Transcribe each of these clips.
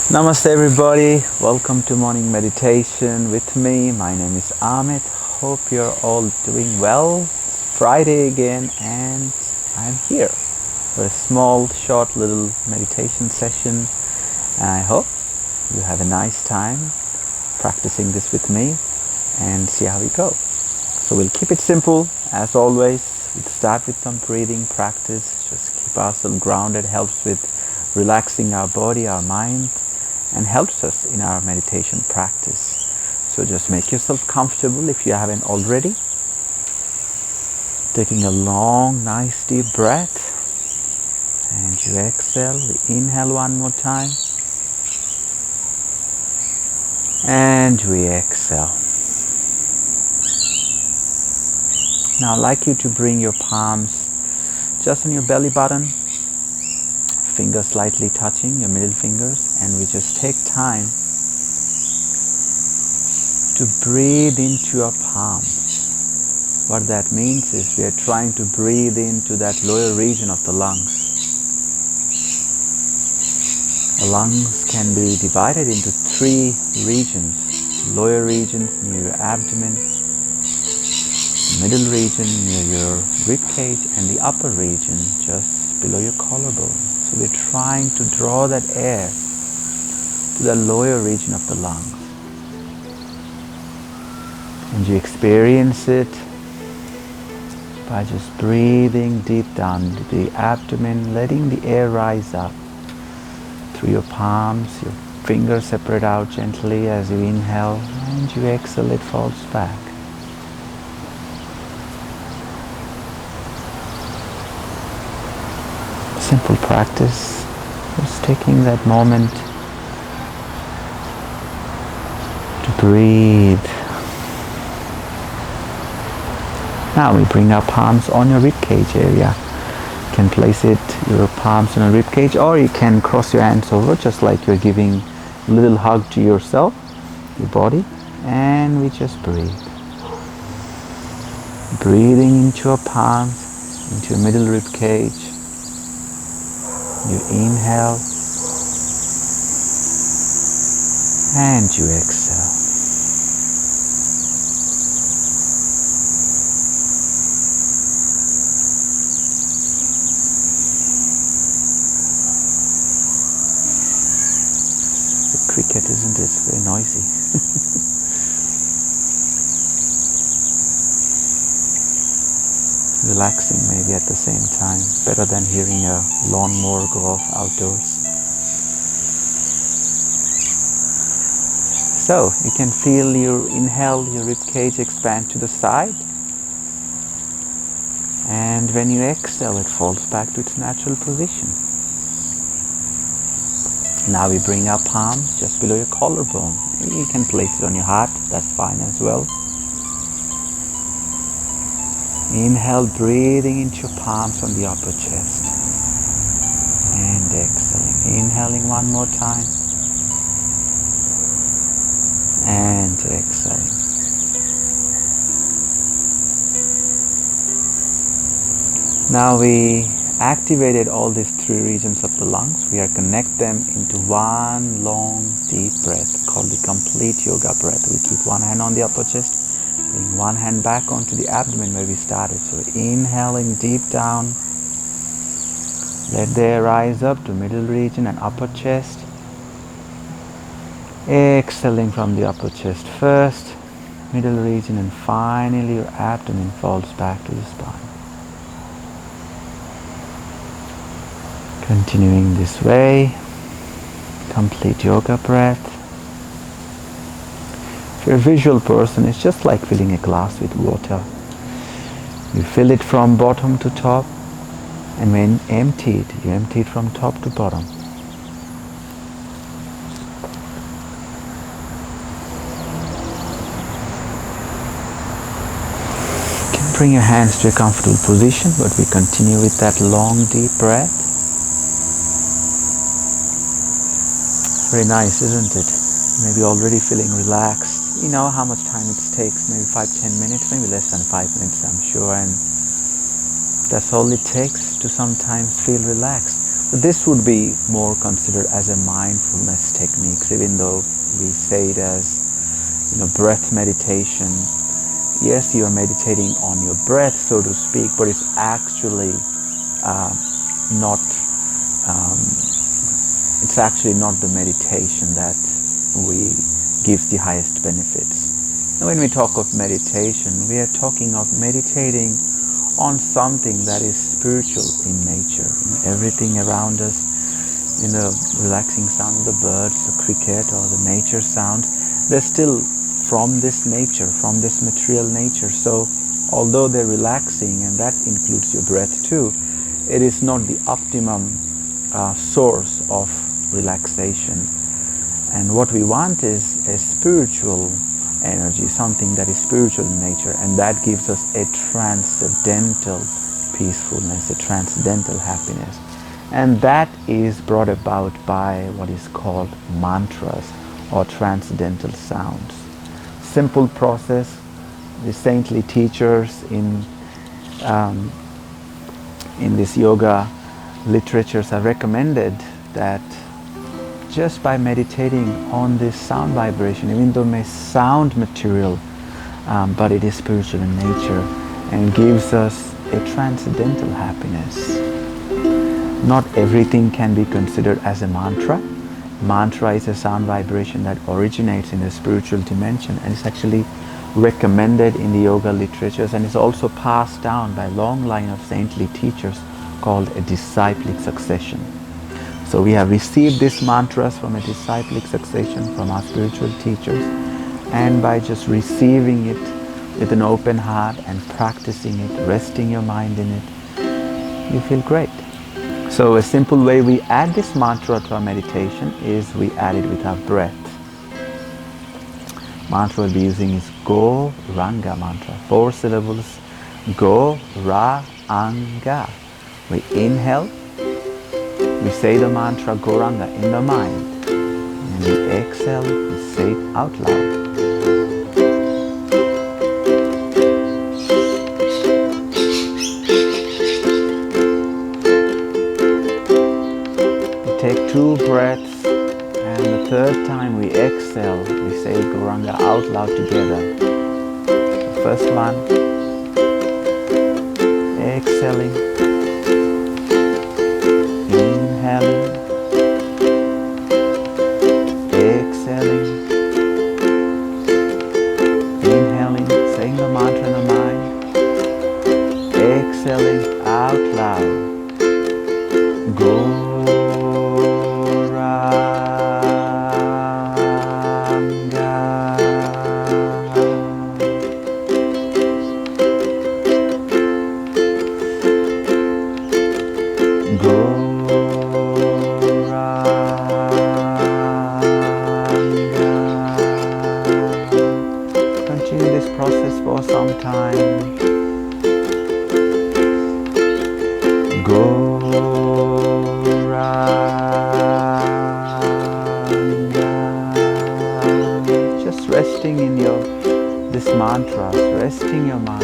Namaste everybody, welcome to morning meditation with me. My name is Amit. Hope you're all doing well. It's Friday again and I'm here for a small, short little meditation session. And I hope you have a nice time practicing this with me and see how we go. So we'll keep it simple as always. We'll start with some breathing practice. Just keep ourselves grounded, helps with relaxing our body, our mind, and helps us in our meditation practice. So just make yourself comfortable if you haven't already. Taking a long, nice deep breath. And you exhale. We inhale one more time. And we exhale. Now I'd like you to bring your palms just on your belly button. Fingers slightly touching your middle fingers, and we just take time to breathe into your palms. What that means is we are trying to breathe into that lower region of the lungs. The lungs can be divided into three regions: lower regions near your abdomen, middle region near your rib cage, and the upper region just below your collarbone. So we're trying to draw that air to the lower region of the lungs. And you experience it by just breathing deep down into the abdomen, letting the air rise up through your palms. Your fingers separate out gently as you inhale, and you exhale, it falls back. Simple practice, just taking that moment to breathe. Now we bring our palms on your rib cage area. You can place your palms on your rib cage, or you can cross your hands over just like you're giving a little hug to yourself, your body, and we just breathe. Breathing into your palms, into your middle rib cage. You inhale and you exhale. The cricket, isn't it? It's very noisy. Relaxing maybe at the same time, better than hearing a lawnmower go off outdoors. So you can feel your inhale, your rib cage expand to the side, and when you exhale, it falls back to its natural position. Now we bring our palms just below your collarbone. Maybe you can place it on your heart, that's fine as well. Inhale, breathing into your palms on the upper chest. And exhaling. Inhaling one more time. And exhaling. Now we activated all these three regions of the lungs. We are connect them into one long deep breath called the complete yoga breath. We keep one hand on the upper chest. Bring one hand back onto the abdomen where we started. So inhaling deep down. Let the air rise up to middle region and upper chest. Exhaling from the upper chest first, middle region, and finally your abdomen falls back to the spine. Continuing this way. Complete yoga breath. If you're a visual person, it's just like filling a glass with water. You fill it from bottom to top, and when emptied, you empty it from top to bottom. You can bring your hands to a comfortable position, but we continue with that long, deep breath. Very nice, isn't it? Maybe already feeling relaxed. You know how much time it takes, maybe 5-10 minutes, maybe less than 5 minutes, I'm sure, and that's all it takes to sometimes feel relaxed. But this would be more considered as a mindfulness technique. techniques, even though we say it as breath meditation. Yes, you are meditating on your breath, so to speak, but it's actually not. It's actually not the meditation that we gives the highest benefits. And when we talk of meditation, we are talking of meditating on something that is spiritual in nature. Everything around us, the relaxing sound of the birds, the cricket, or the nature sound, they're still from this nature, from this material nature. So although they're relaxing, and that includes your breath too, it is not the optimum source of relaxation. And what we want is a spiritual energy, something that is spiritual in nature, and that gives us a transcendental peacefulness, a transcendental happiness. And that is brought about by what is called mantras, or transcendental sounds. Simple process. The saintly teachers in this yoga literatures have recommended that just by meditating on this sound vibration, even though it may sound material, but it is spiritual in nature and gives us a transcendental happiness. Not everything can be considered as a mantra. Mantra is a sound vibration that originates in the spiritual dimension, and it's actually recommended in the yoga literatures, and is also passed down by a long line of saintly teachers called a disciplic succession. So we have received these mantras from a disciplic succession from our spiritual teachers, and by just receiving it with an open heart and practicing it, resting your mind in it, you feel great. So a simple way we add this mantra to our meditation is we add it with our breath. Mantra we'll be using is Go Ranga mantra. 4 syllables. Go Ra Anga. We inhale. We say the mantra Goranga in the mind. And we exhale, we say it out loud. We take 2 breaths, and the 3rd time we exhale, we say Goranga out loud together. The first one, exhaling. Inhaling, exhaling, inhaling, saying the mantra in the mind, exhaling out loud. Goranga. For some time. Goranga. Just resting in this mantra, resting your mind.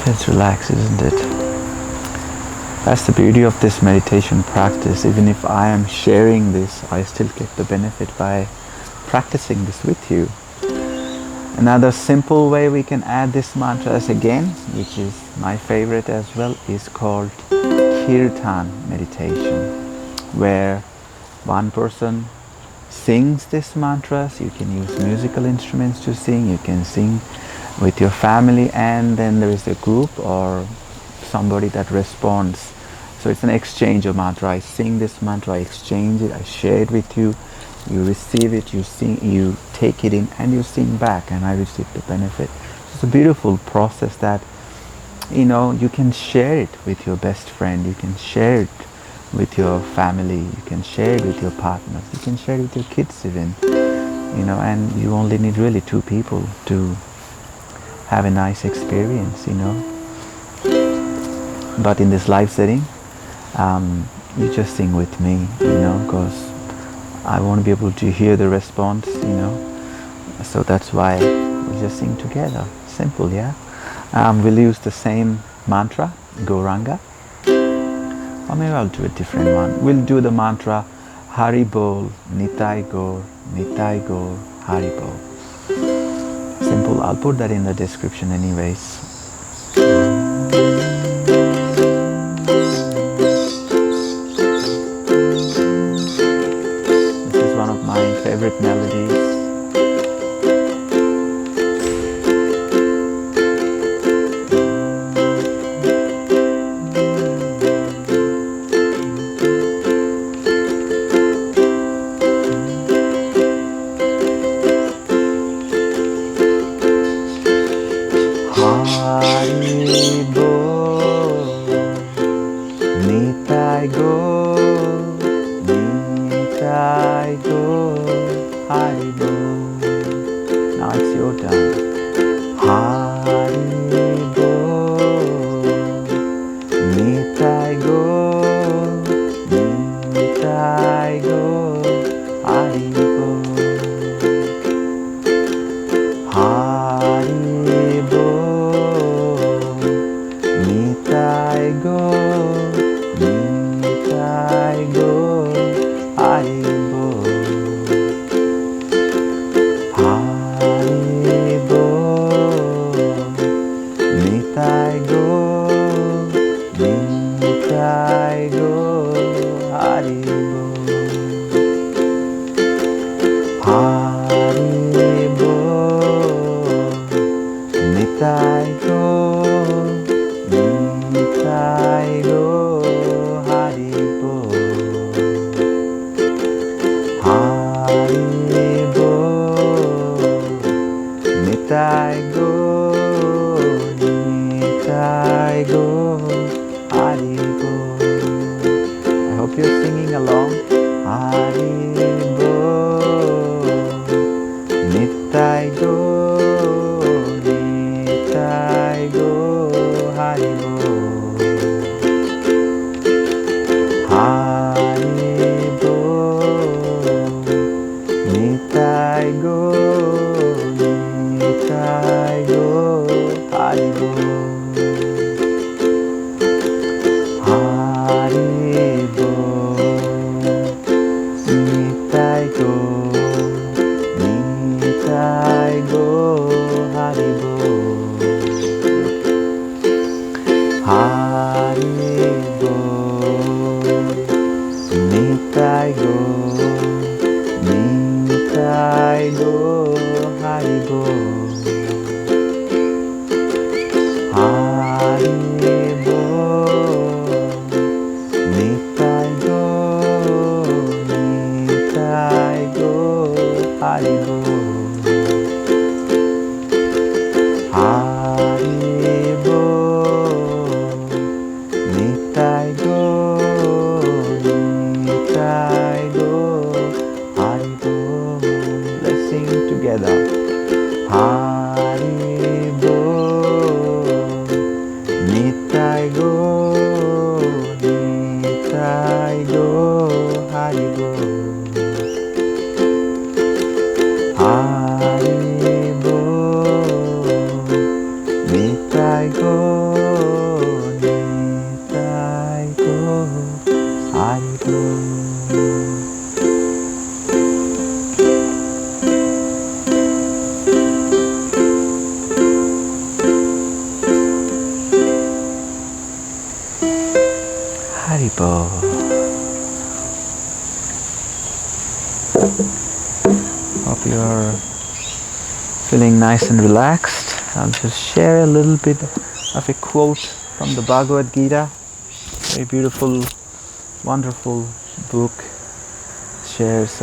Feels relaxed, isn't it? That's the beauty of this meditation practice. Even if I am sharing this, I still get the benefit by practicing this with you. Another simple way we can add this mantras again, which is my favorite as well, is called kirtan meditation, where one person sings these mantras. You can use musical instruments to sing, you can sing with your family, and then there is a group or somebody that responds. So it's an exchange of mantra. I sing this mantra, I exchange it, I share it with you, you receive it, you sing, you take it in, and you sing back, and I receive the benefit. It's a beautiful process that, you can share it with your best friend, you can share it with your family, you can share it with your partners, you can share it with your kids even, and you only need really two people to have a nice experience, But in this live setting, you just sing with me, because I want to be able to hear the response, So that's why we just sing together. Simple, yeah? We'll use the same mantra, Gauranga. Or maybe I'll do a different one. We'll do the mantra, Hari Bol, Nitai Gaur, Hari Bol. Simple, I'll put that in the description anyways. This is one of my favorite melodies. Hope you're feeling nice and relaxed. I'll just share a little bit of a quote from the Bhagavad Gita. Very beautiful, wonderful book. Shares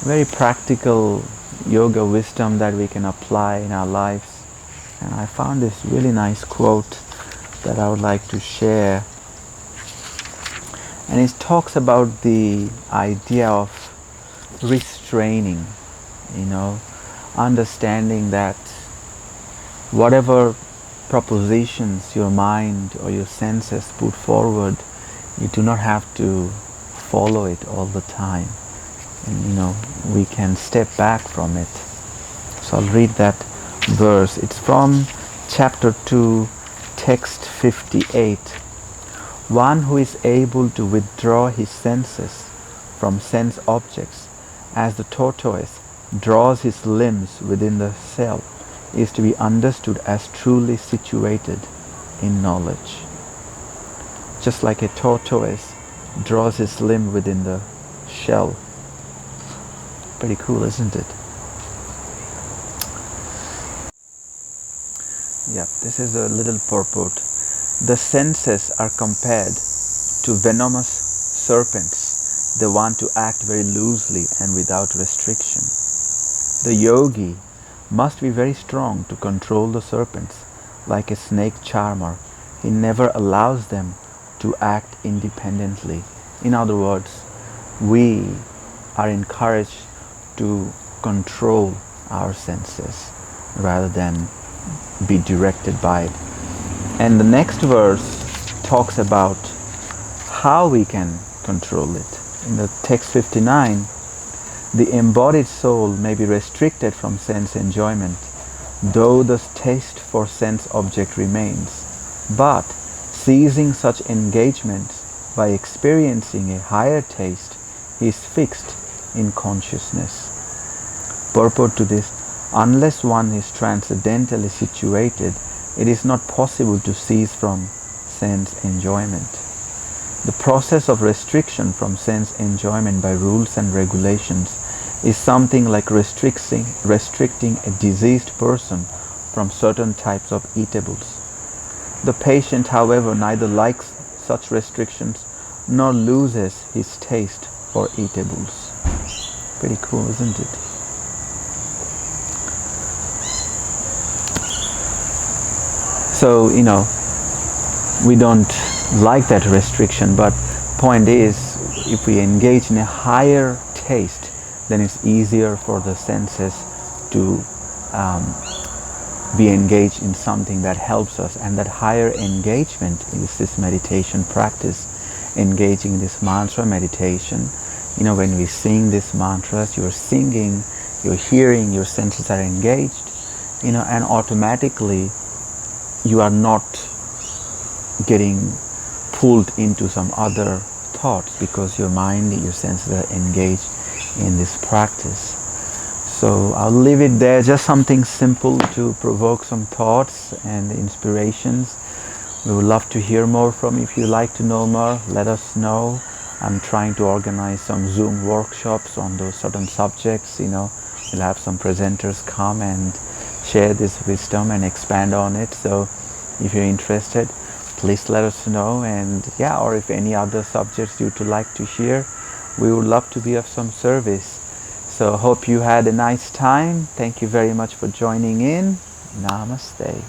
very practical yoga wisdom that we can apply in our lives. And I found this really nice quote that I would like to share. And it talks about the idea of restraining, understanding that whatever propositions your mind or your senses put forward, you do not have to follow it all the time. And we can step back from it. So I'll read that verse. It's from chapter 2, text 58. One who is able to withdraw his senses from sense objects as the tortoise draws his limbs within the shell is to be understood as truly situated in knowledge. Just like a tortoise draws his limb within the shell. Pretty cool, isn't it? Yep, this is a little purport. The senses are compared to venomous serpents. They want to act very loosely and without restriction. The yogi must be very strong to control the serpents. Like a snake charmer, he never allows them to act independently. In other words, we are encouraged to control our senses rather than be directed by it. And the next verse talks about how we can control it. In the text 59, the embodied soul may be restricted from sense enjoyment, though the taste for sense object remains. But ceasing such engagements by experiencing a higher taste, he is fixed in consciousness. Purport to this: unless one is transcendentally situated, it is not possible to cease from sense enjoyment. The process of restriction from sense enjoyment by rules and regulations is something like restricting a diseased person from certain types of eatables. The patient, however, neither likes such restrictions nor loses his taste for eatables. Pretty cool, isn't it? So, we don't like that restriction, but point is, if we engage in a higher taste, then it's easier for the senses to be engaged in something that helps us. And that higher engagement is this meditation practice, engaging in this mantra meditation. When we sing these mantras, you're singing, you're hearing, your senses are engaged, and automatically you are not getting pulled into some other thoughts because your mind, your senses are engaged in this practice. So I'll leave it there, just something simple to provoke some thoughts and inspirations. We would love to hear more from you. If you'd like to know more, let us know. I'm trying to organize some Zoom workshops on those certain subjects. We'll have some presenters come and share this wisdom and expand on it. So if you're interested, please let us know. And or if any other subjects you'd like to share, we would love to be of some service. So hope you had a nice time. Thank you very much for joining in. Namaste.